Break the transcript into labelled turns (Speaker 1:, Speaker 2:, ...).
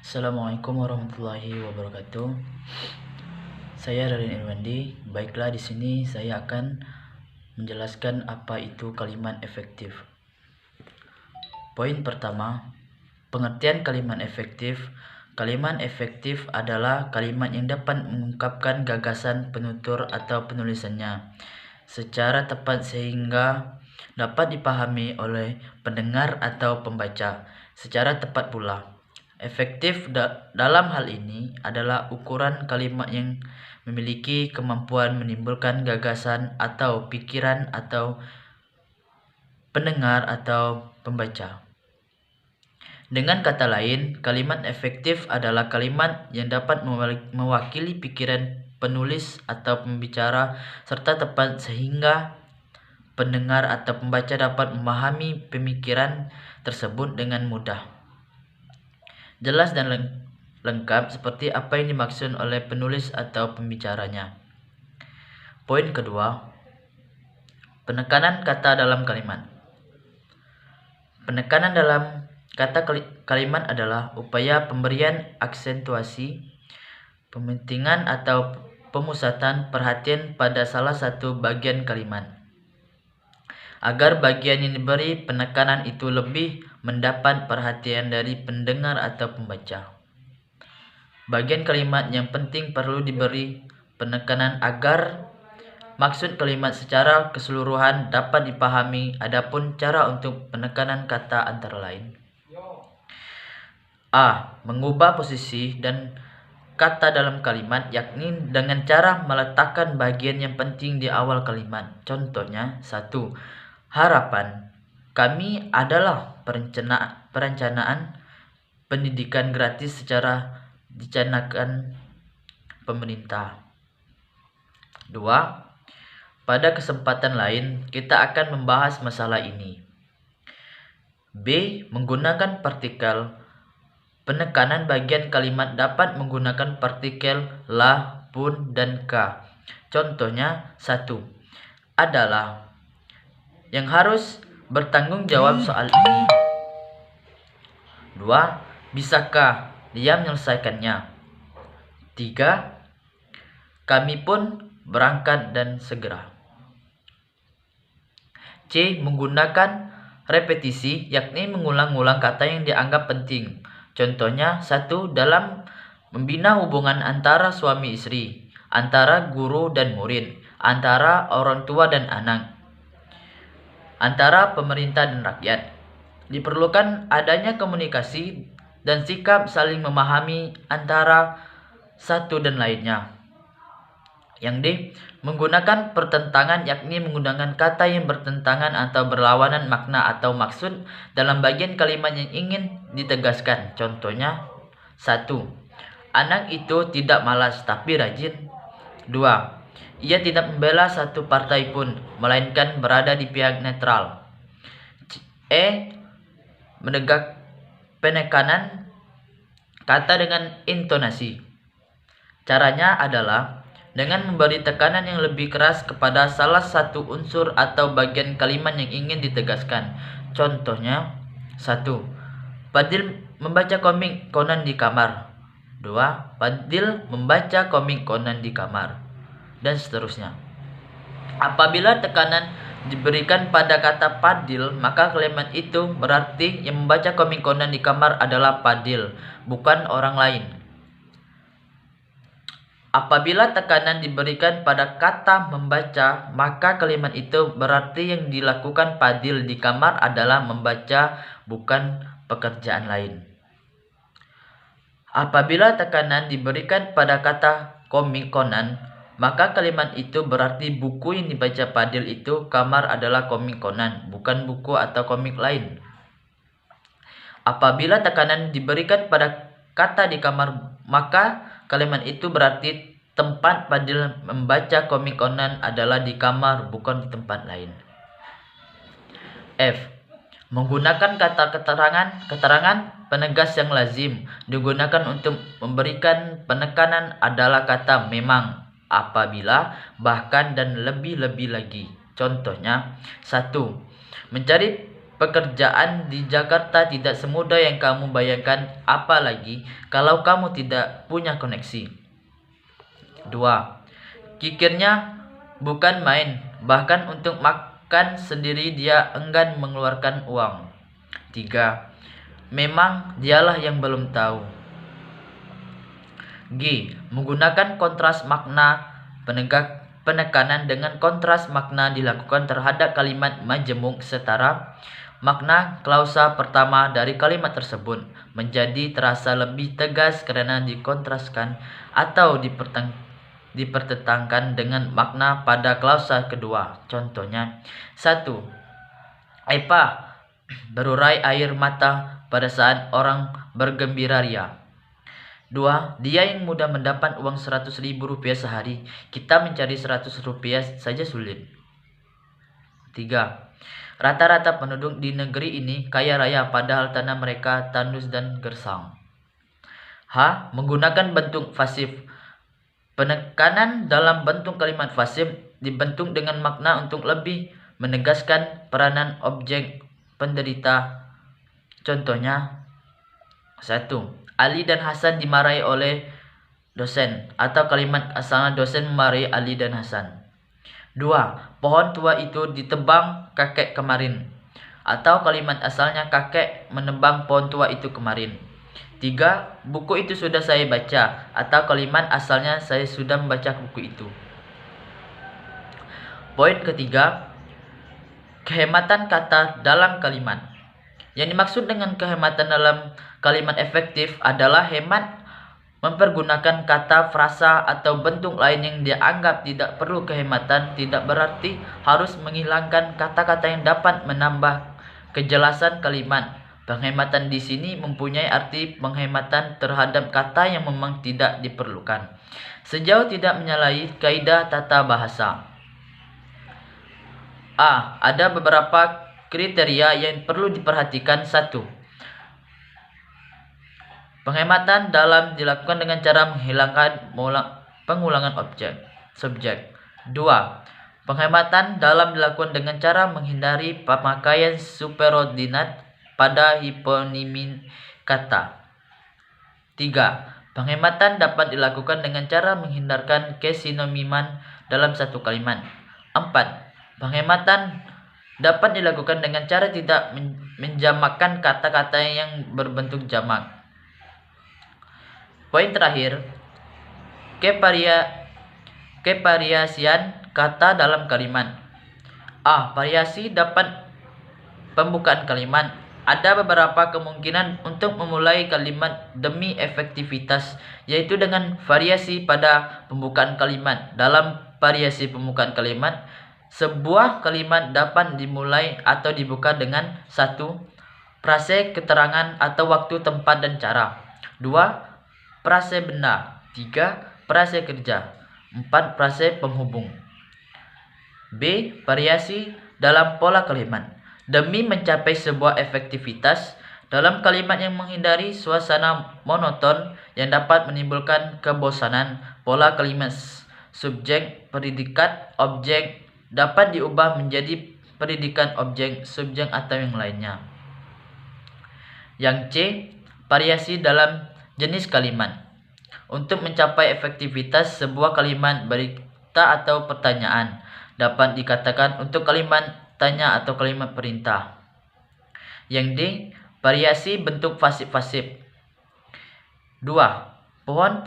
Speaker 1: Assalamualaikum warahmatullahi wabarakatuh. Saya Raden Irwandi. Baiklah, di sini saya akan menjelaskan apa itu kalimat efektif. Poin pertama, pengertian kalimat efektif. Kalimat efektif adalah kalimat yang dapat mengungkapkan gagasan penutur atau penulisannya secara tepat sehingga dapat dipahami oleh pendengar atau pembaca secara tepat pula. Efektif dalam hal ini adalah ukuran kalimat yang memiliki kemampuan menimbulkan gagasan atau pikiran atau pendengar atau pembaca. Dengan kata lain, kalimat efektif adalah kalimat yang dapat mewakili pikiran penulis atau pembicara serta tepat sehingga pendengar atau pembaca dapat memahami pemikiran tersebut dengan mudah, jelas dan lengkap seperti apa yang dimaksud oleh penulis atau pembicaranya. Poin kedua, penekanan kata dalam kalimat. Penekanan dalam kata kalimat adalah upaya pemberian aksentuasi, pementingan atau pemusatan perhatian pada salah satu bagian kalimat, agar bagian yang diberi penekanan itu lebih mendapat perhatian dari pendengar atau pembaca. Bagian kalimat yang penting perlu diberi penekanan agar maksud kalimat secara keseluruhan dapat dipahami. Adapun cara untuk penekanan kata antara lain: A. Mengubah posisi dan kata dalam kalimat, yakni dengan cara meletakkan bagian yang penting di awal kalimat. Contohnya, 1. Harapan kami adalah perencanaan pendidikan gratis secara dicanangkan pemerintah. 2. Pada kesempatan lain, kita akan membahas masalah ini. B. Menggunakan partikel. Penekanan bagian kalimat dapat menggunakan partikel la, pun, dan ka. Contohnya, 1. Adalah yang harus bertanggung jawab soal ini. 2. Bisakah dia menyelesaikannya? 3. Kami pun berangkat dan segera. C. Menggunakan repetisi, yakni mengulang-ulang kata yang dianggap penting. Contohnya, 1. Dalam membina hubungan antara suami istri, antara guru dan murid, antara orang tua dan anak, antara pemerintah dan rakyat, diperlukan adanya komunikasi dan sikap saling memahami antara satu dan lainnya. Yang D. Menggunakan pertentangan, yakni menggunakan kata yang bertentangan atau berlawanan makna atau maksud dalam bagian kalimat yang ingin ditegaskan. Contohnya, 1. Anak itu tidak malas tapi rajin. 2. Ia tidak membela satu partai pun, melainkan berada di pihak netral. E. Menegak penekanan kata dengan intonasi. Caranya adalah dengan memberi tekanan yang lebih keras kepada salah satu unsur atau bagian kalimat yang ingin ditegaskan. Contohnya, 1. Fadil membaca komik Conan di kamar. 2. Fadil membaca komik Conan di kamar. Dan seterusnya. Apabila tekanan diberikan pada kata Fadil, maka kalimat itu berarti yang membaca komik Conan di kamar adalah Fadil, bukan orang lain. Apabila tekanan diberikan pada kata membaca, maka kalimat itu berarti yang dilakukan Fadil di kamar adalah membaca, bukan pekerjaan lain. Apabila tekanan diberikan pada kata komik Conan, maka kalimat itu berarti buku yang dibaca Fadil itu kamar adalah komik Conan, bukan buku atau komik lain. Apabila tekanan diberikan pada kata di kamar, maka kalimat itu berarti tempat Fadil membaca komik Conan adalah di kamar, bukan di tempat lain. F. Menggunakan kata keterangan penegas yang lazim digunakan untuk memberikan penekanan adalah kata memang, apabila, bahkan, dan lebih-lebih lagi. Contohnya, 1. Mencari pekerjaan di Jakarta tidak semudah yang kamu bayangkan, apalagi kalau kamu tidak punya koneksi. 2. Kikirnya bukan main, bahkan untuk makan sendiri dia enggan mengeluarkan uang. 3. Memang dialah yang belum tahu. G. Menggunakan kontras makna penekanan dengan kontras makna dilakukan terhadap kalimat majemuk setara. Makna klausa pertama dari kalimat tersebut menjadi terasa lebih tegas karena dikontraskan atau dipertentangkan dengan makna pada klausa kedua. Contohnya, 1. Epa berurai air mata pada saat orang bergembira ria. 2. Dia yang mudah mendapat uang 100.000 rupiah sehari. Kita mencari 100 rupiah saja sulit. 3. Rata-rata penduduk di negeri ini kaya raya padahal tanah mereka tandus dan gersang. H. Menggunakan bentuk pasif. Penekanan dalam bentuk kalimat pasif dibentuk dengan makna untuk lebih menegaskan peranan objek penderita. Contohnya, 1. Ali dan Hasan dimarahi oleh dosen, atau kalimat asalnya dosen memarahi Ali dan Hasan. 2. Pohon tua itu ditebang kakek kemarin, atau kalimat asalnya kakek menebang pohon tua itu kemarin. 3. Buku itu sudah saya baca, atau kalimat asalnya saya sudah membaca buku itu. Poin ketiga, kehematan kata dalam kalimat. Yang dimaksud dengan kehematan dalam kalimat efektif adalah hemat mempergunakan kata, frasa, atau bentuk lain yang dianggap tidak perlu kehematan. Tidak berarti harus menghilangkan kata-kata yang dapat menambah kejelasan kalimat. Penghematan di sini mempunyai arti penghematan terhadap kata yang memang tidak diperlukan, sejauh tidak menyalahi kaidah tata bahasa. A. Ada beberapa kriteria yang perlu diperhatikan. 1. Penghematan dalam dilakukan dengan cara menghilangkan pengulangan subjek. 2. Penghematan dalam dilakukan dengan cara menghindari pemakaian superordinat pada hiponimi kata. 3. Penghematan dapat dilakukan dengan cara menghindarkan kesinoniman dalam satu kalimat. 4. Penghematan dapat dilakukan dengan cara tidak menjamakkan kata-kata yang berbentuk jamak. Poin terakhir, kevariasian kata dalam kalimat. A. Variasi dapat pembukaan kalimat. Ada beberapa kemungkinan untuk memulai kalimat demi efektivitas, yaitu dengan variasi pada pembukaan kalimat. Dalam variasi pembukaan kalimat, sebuah kalimat dapat dimulai atau dibuka dengan 1. Frase keterangan atau waktu, tempat, dan cara. 2. Frase benda. 3. Frase kerja. 4. Frase penghubung. B. Variasi dalam pola kalimat. Demi mencapai sebuah efektivitas dalam kalimat yang menghindari suasana monoton yang dapat menimbulkan kebosanan, pola kalimat subjek, predikat, objek dapat diubah menjadi predikat, objek, subjek, atau yang lainnya. Yang C. Variasi dalam jenis kalimat. Untuk mencapai efektivitas sebuah kalimat berita atau pertanyaan dapat dikatakan untuk kalimat tanya atau kalimat perintah. Yang D. Variasi bentuk pasif-pasif. 2. Pohon